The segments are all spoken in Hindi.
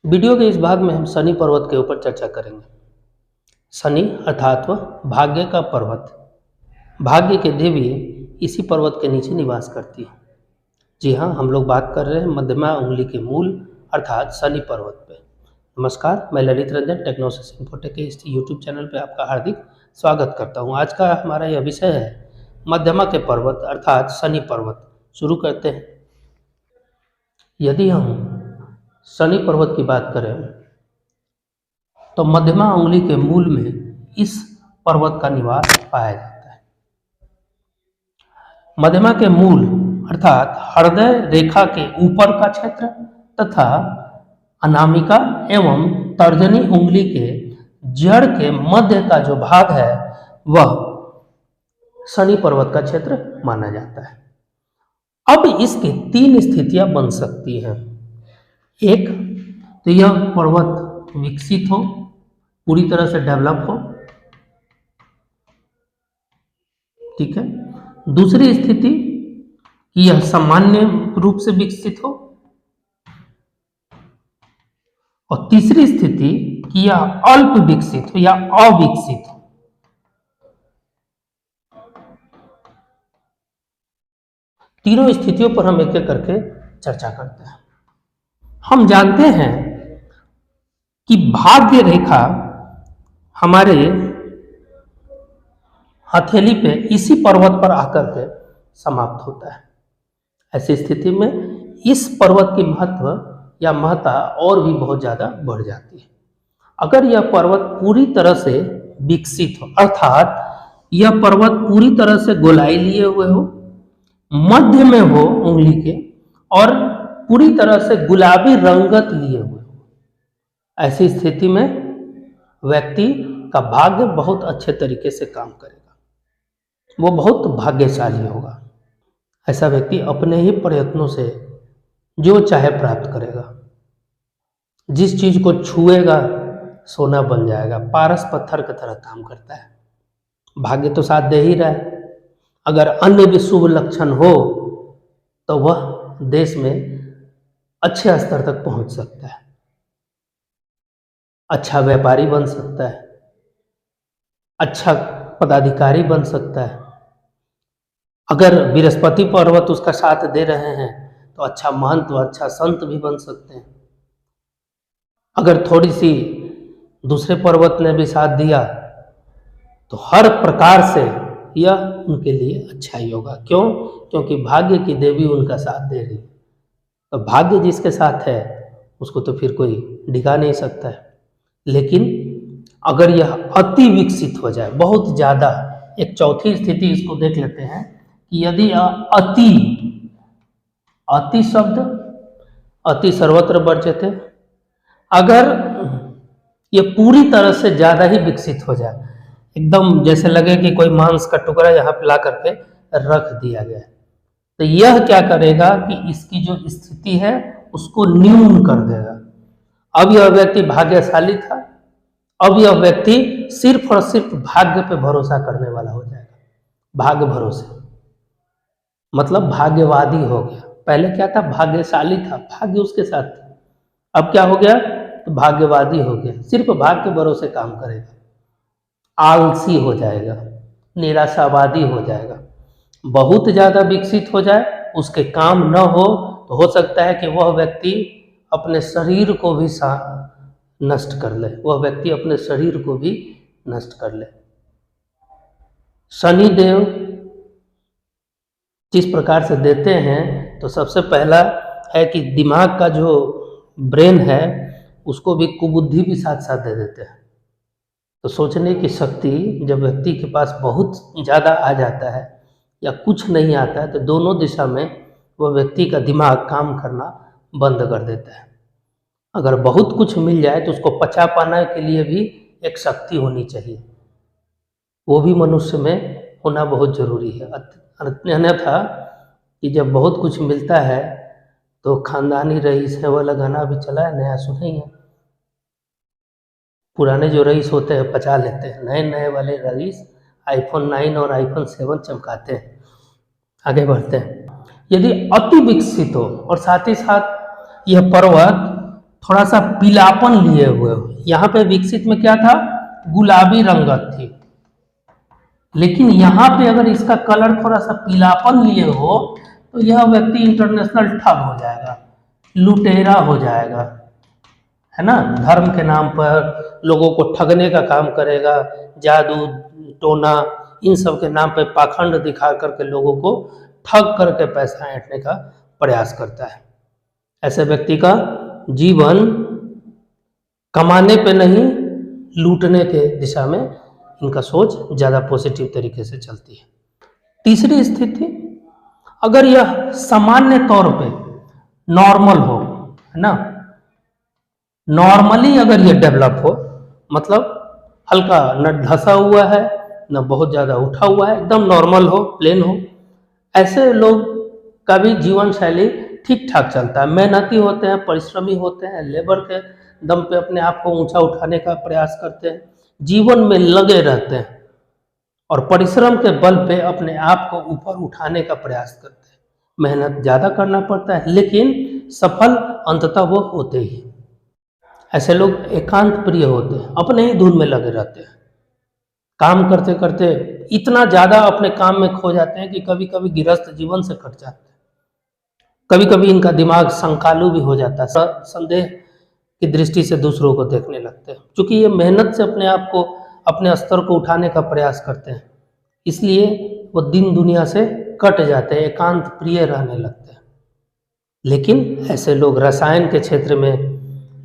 वीडियो के इस भाग में हम शनि पर्वत के ऊपर चर्चा करेंगे। शनि अर्थात वह भाग्य का पर्वत, भाग्य की देवी इसी पर्वत के नीचे निवास करती है। जी हाँ, हम लोग बात कर रहे हैं मध्यमा उंगली के मूल अर्थात शनि पर्वत पे। नमस्कार, मैं ललित रंजन टेक्नोसिस इन्फोटेक के इस यूट्यूब चैनल पे आपका हार्दिक स्वागत करता हूँ। आज का हमारा यह विषय है मध्यमा के पर्वत अर्थात शनि पर्वत। शुरू करते हैं। यदि हम शनि पर्वत की बात करें तो मध्यमा उंगली के मूल में इस पर्वत का निवास पाया जाता है। मध्यमा के मूल अर्थात हृदय रेखा के ऊपर का क्षेत्र तथा अनामिका एवं तर्जनी उंगली के जड़ के मध्य का जो भाग है वह शनि पर्वत का क्षेत्र माना जाता है। अब इसकी तीन स्थितियां बन सकती हैं। एक तो यह पर्वत विकसित हो, पूरी तरह से डेवलप हो, ठीक है। दूसरी स्थिति कि यह सामान्य रूप से विकसित हो, और तीसरी स्थिति कि यह अल्प विकसित हो या अविकसित हो। तीनों स्थितियों पर हम एक एक करके चर्चा करते हैं। हम जानते हैं कि भाग्य रेखा हमारे हथेली पे इसी पर्वत पर आकर के समाप्त होता है। ऐसी स्थिति में इस पर्वत की महत्व या महत्ता और भी बहुत ज़्यादा बढ़ जाती है। अगर यह पर्वत पूरी तरह से विकसित हो अर्थात यह पर्वत पूरी तरह से गोलाई लिए हुए हो, मध्य में हो उंगली के, और पूरी तरह से गुलाबी रंगत लिए हुए हो, ऐसी स्थिति में व्यक्ति का भाग्य बहुत अच्छे तरीके से काम करेगा, वो बहुत भाग्यशाली होगा। ऐसा व्यक्ति अपने ही प्रयत्नों से जो चाहे प्राप्त करेगा। जिस चीज को छुएगा सोना बन जाएगा, पारस पत्थर की तरह काम करता है। भाग्य तो साथ दे ही रहा है। अगर अन्य भी शुभ लक्षण हो तो वह देश में अच्छे स्तर तक पहुंच सकता है, अच्छा व्यापारी बन सकता है, अच्छा पदाधिकारी बन सकता है। अगर बृहस्पति पर्वत उसका साथ दे रहे हैं तो अच्छा महंत व अच्छा संत भी बन सकते हैं। अगर थोड़ी सी दूसरे पर्वत ने भी साथ दिया तो हर प्रकार से यह उनके लिए अच्छा ही होगा। क्यों? क्योंकि भाग्य की देवी उनका साथ दे रही है। तो भाग्य जिसके साथ है उसको तो फिर कोई डिगा नहीं सकता है। लेकिन अगर यह अति विकसित हो जाए, बहुत ज़्यादा, एक चौथी स्थिति इसको देख लेते हैं कि यदि अति शब्द अति सर्वत्र वर्ज्यते, अगर ये पूरी तरह से ज़्यादा ही विकसित हो जाए, एकदम जैसे लगे कि कोई मांस का टुकड़ा यहाँ पे ला करके रख दिया गया है, तो यह क्या करेगा कि इसकी जो स्थिति है उसको न्यून कर देगा। अब यह व्यक्ति भाग्यशाली था, अब यह व्यक्ति सिर्फ और सिर्फ भाग्य पे भरोसा करने वाला हो जाएगा। भाग्य भरोसे मतलब भाग्यवादी हो गया। पहले क्या था? भाग्यशाली था, भाग्य उसके साथ था। अब क्या हो गया? तो भाग्यवादी हो गया, सिर्फ भाग्य के भरोसे काम करेगा, आलसी हो जाएगा, निराशावादी हो जाएगा। बहुत ज़्यादा विकसित हो जाए, उसके काम न हो तो हो सकता है कि वह व्यक्ति अपने शरीर को भी नष्ट कर ले, वह व्यक्ति अपने शरीर को भी नष्ट कर ले। शनिदेव जिस प्रकार से देते हैं तो सबसे पहला है कि दिमाग का जो ब्रेन है उसको भी कुबुद्धि भी साथ साथ दे देते हैं। तो सोचने की शक्ति जब व्यक्ति के पास बहुत ज़्यादा आ जाता है या कुछ नहीं आता है तो दोनों दिशा में वह व्यक्ति का दिमाग काम करना बंद कर देता है। अगर बहुत कुछ मिल जाए तो उसको पचा पाने के लिए भी एक शक्ति होनी चाहिए, वो भी मनुष्य में होना बहुत जरूरी है। अन्यथा कि जब बहुत कुछ मिलता है तो खानदानी रईस है वाला गाना भी चला है, नया सुनेंगे। पुराने जो रईस होते हैं पचा लेते हैं, नए नए वाले रईस iPhone 9 और iPhone 7 चमकाते हैं। आगे बढ़ते हैं। यदि अति विकसित हो और साथ ही साथ यह पर्वत थोड़ा सा पीलापन लिए हुए हो। यहाँ पे विकसित में क्या था, गुलाबी रंगत थी, लेकिन यहाँ पे अगर इसका कलर थोड़ा सा पीलापन लिए हो तो यह व्यक्ति इंटरनेशनल ठग हो जाएगा, लुटेरा हो जाएगा, है ना। धर्म के नाम पर लोगों को ठगने का काम करेगा, जादू टोना इन सब के नाम पे पाखंड दिखा करके लोगों को ठग करके पैसा ऐंठने का प्रयास करता है। ऐसे व्यक्ति का जीवन कमाने पे नहीं, लूटने के दिशा में इनका सोच ज़्यादा पॉजिटिव तरीके से चलती है। तीसरी स्थिति, अगर यह सामान्य तौर पे नॉर्मल हो, है ना, नॉर्मली अगर ये डेवलप हो, मतलब हल्का न धसा हुआ है न बहुत ज़्यादा उठा हुआ है, एकदम नॉर्मल हो, प्लेन हो, ऐसे लोग का भी जीवन शैली ठीक ठाक चलता है। मेहनती होते हैं, परिश्रमी होते हैं, लेबर के दम पे अपने आप को ऊंचा उठाने का प्रयास करते हैं, जीवन में लगे रहते हैं और परिश्रम के बल पे अपने आप को ऊपर उठाने का प्रयास करते हैं। मेहनत ज़्यादा करना पड़ता है लेकिन सफल अंततः वो होते ही। ऐसे लोग एकांत प्रिय होते हैं, अपने ही धुन में लगे रहते हैं, काम करते करते इतना ज़्यादा अपने काम में खो जाते हैं कि कभी कभी गृहस्थ जीवन से कट जाते हैं। कभी कभी इनका दिमाग संकालू भी हो जाता है, संदेह की दृष्टि से दूसरों को देखने लगते हैं। क्योंकि ये मेहनत से अपने आप को, अपने स्तर को उठाने का प्रयास करते हैं, इसलिए वो दिन दुनिया से कट जाते हैं, एकांत प्रिय रहने लगते हैं। लेकिन ऐसे लोग रसायन के क्षेत्र में,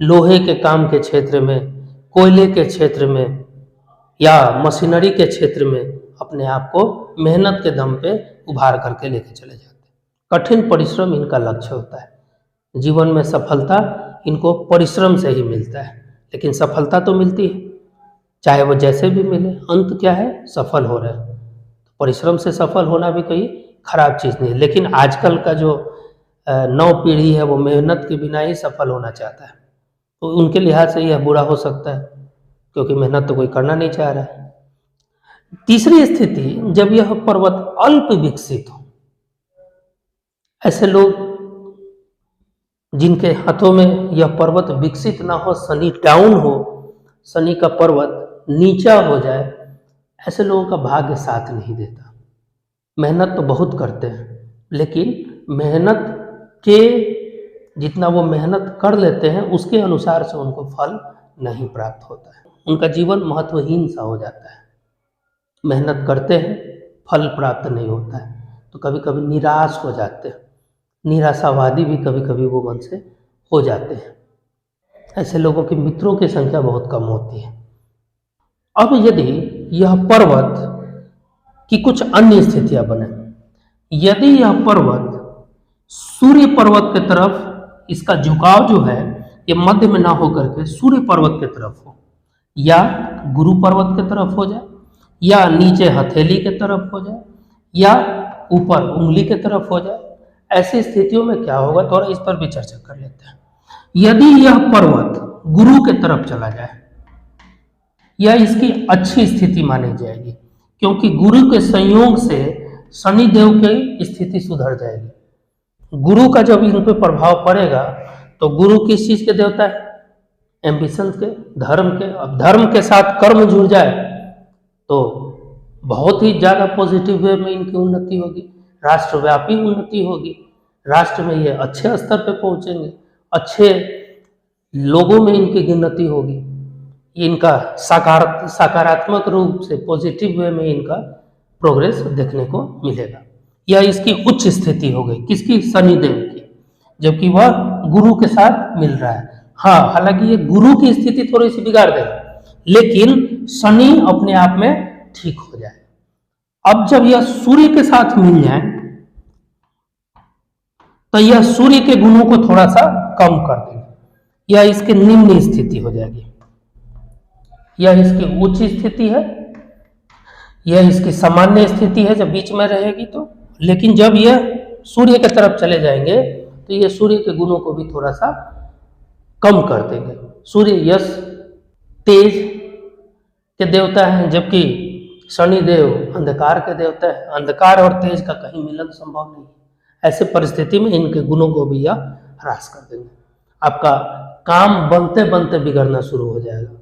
लोहे के काम के क्षेत्र में, कोयले के क्षेत्र में या मशीनरी के क्षेत्र में अपने आप को मेहनत के दम पे उभार करके लेके चले जाते हैं। कठिन परिश्रम इनका लक्ष्य होता है। जीवन में सफलता इनको परिश्रम से ही मिलता है, लेकिन सफलता तो मिलती है, चाहे वो जैसे भी मिले, अंत क्या है, सफल हो रहे हैं। परिश्रम से सफल होना भी कोई खराब चीज़ नहीं है, लेकिन आजकल का जो नव पीढ़ी है वो मेहनत के बिना ही सफल होना चाहता है, तो उनके लिहाज से यह बुरा हो सकता है, क्योंकि मेहनत तो कोई करना नहीं चाह रहा है। तीसरी स्थिति, जब यह पर्वत अल्प विकसित हो, ऐसे लोग जिनके हाथों में यह पर्वत विकसित ना हो, शनि डाउन हो, शनि का पर्वत नीचा हो जाए, ऐसे लोगों का भाग्य साथ नहीं देता। मेहनत तो बहुत करते हैं, लेकिन मेहनत के जितना वो मेहनत कर लेते हैं उसके अनुसार से उनको फल नहीं प्राप्त होता है। उनका जीवन महत्वहीन सा हो जाता है। मेहनत करते हैं, फल प्राप्त नहीं होता है, तो कभी कभी निराश हो जाते हैं, निराशावादी भी कभी कभी वो मन से हो जाते हैं। ऐसे लोगों के मित्रों की संख्या बहुत कम होती है। अब यदि यह पर्वत की कुछ अन्य स्थितियां बने, यदि यह पर्वत सूर्य पर्वत की तरफ, इसका झुकाव जो है ये मध्य में ना होकर के सूर्य पर्वत की तरफ हो, या गुरु पर्वत की तरफ हो जाए, या नीचे हथेली की तरफ हो जाए, या ऊपर उंगली की तरफ हो जाए, ऐसी स्थितियों में क्या होगा, थोड़ा इस पर भी चर्चा कर लेते हैं। यदि यह पर्वत गुरु की तरफ चला जाए, यह इसकी अच्छी स्थिति मानी जाएगी, क्योंकि गुरु के संयोग से शनिदेव की स्थिति सुधर जाएगी। गुरु का जब इन पर प्रभाव पड़ेगा तो गुरु किस चीज के देवता है, एम्बिशन के, धर्म के। अब धर्म के साथ कर्म जुड़ जाए तो बहुत ही ज़्यादा पॉजिटिव वे में इनकी उन्नति होगी, राष्ट्रव्यापी उन्नति होगी, राष्ट्र में ये अच्छे स्तर पे पहुंचेंगे, अच्छे लोगों में इनकी गिनती होगी, इनका सकारात्मक रूप से पॉजिटिव वे में इनका प्रोग्रेस देखने को मिलेगा। यह इसकी उच्च स्थिति हो गई, किसकी, शनिदेव की, जबकि वह गुरु के साथ मिल रहा है। हाँ, हालांकि ये गुरु की स्थिति थोड़ी सी बिगाड़ देगा, लेकिन शनि अपने आप में ठीक हो जाए। अब जब यह सूर्य के साथ मिल जाए तो यह सूर्य के गुणों को थोड़ा सा कम कर देगा, यह इसकी निम्न स्थिति हो जाएगी। यह इसकी उच्च स्थिति है, यह इसकी सामान्य स्थिति है जब बीच में रहेगी तो। लेकिन जब यह सूर्य की तरफ चले जाएंगे तो यह सूर्य के गुणों को भी थोड़ा सा कम कर देंगे। सूर्य यश तेज के देवता हैं, जबकि शनिदेव अंधकार के देवता है। अंधकार और तेज का कहीं मिलन संभव नहीं है। ऐसे परिस्थिति में इनके गुणों को भी यह ह्रास कर देंगे। आपका काम बनते बनते बिगड़ना शुरू हो जाएगा।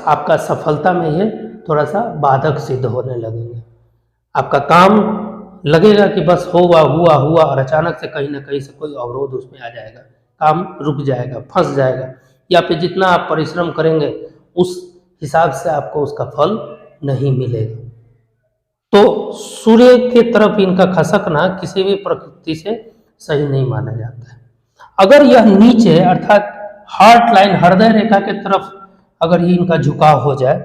आपका सफलता में ये थोड़ा सा बाधक सिद्ध होने लगेंगे। आपका काम लगेगा कि बस हुआ हुआ हुआ और अचानक से कहीं ना कहीं से कोई अवरोध उसमें आ जाएगा, काम रुक जाएगा, फंस जाएगा, या फिर जितना आप परिश्रम करेंगे उस हिसाब से आपको उसका फल नहीं मिलेगा। तो सूर्य के तरफ इनका खसकना किसी भी प्रकृति से सही नहीं माना जाता है। अगर यह नीचे अर्थात हार्ट लाइन हृदय रेखा के तरफ अगर ये इनका झुकाव हो जाए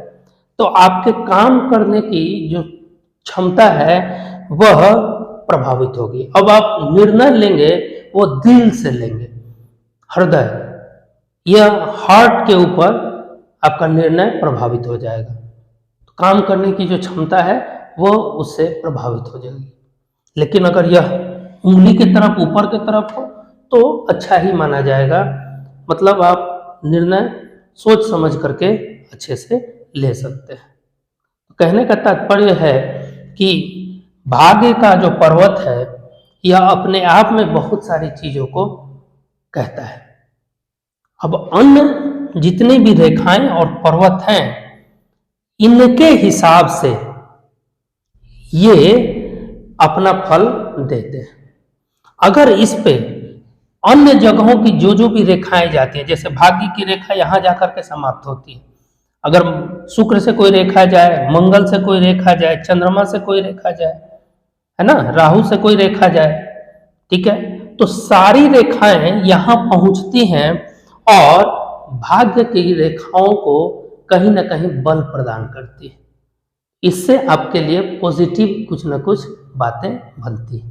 तो आपके काम करने की जो क्षमता है वह प्रभावित होगी। अब आप निर्णय लेंगे वो दिल से लेंगे, हृदय या हार्ट के ऊपर आपका निर्णय प्रभावित हो जाएगा। तो काम करने की जो क्षमता है वो उससे प्रभावित हो जाएगी। लेकिन अगर यह उंगली की तरफ ऊपर की तरफ हो तो अच्छा ही माना जाएगा, मतलब आप निर्णय सोच समझ करके अच्छे से ले सकते हैं। कहने का तात्पर्य है कि भाग्य का जो पर्वत है यह अपने आप में बहुत सारी चीजों को कहता है। अब अन्य जितनी भी रेखाएं और पर्वत हैं इनके हिसाब से ये अपना फल देते हैं। अगर इस पे अन्य जगहों की जो भी रेखाएं जाती हैं, जैसे भाग्य की रेखा यहाँ जाकर के समाप्त होती है, अगर शुक्र से कोई रेखा जाए, मंगल से कोई रेखा जाए, चंद्रमा से कोई रेखा जाए, है ना, राहु से कोई रेखा जाए, ठीक है, तो सारी रेखाएं यहाँ पहुंचती हैं और भाग्य की रेखाओं को कहीं ना कहीं बल प्रदान करती है। इससे आपके लिए पॉजिटिव कुछ ना कुछ बातें बनती हैं।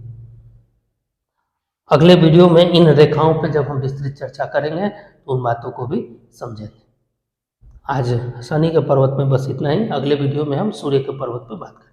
अगले वीडियो में इन रेखाओं पर जब हम विस्तृत चर्चा करेंगे तो उन बातों को भी समझेंगे। आज शनि के पर्वत में बस इतना ही। अगले वीडियो में हम सूर्य के पर्वत पर बात करेंगे।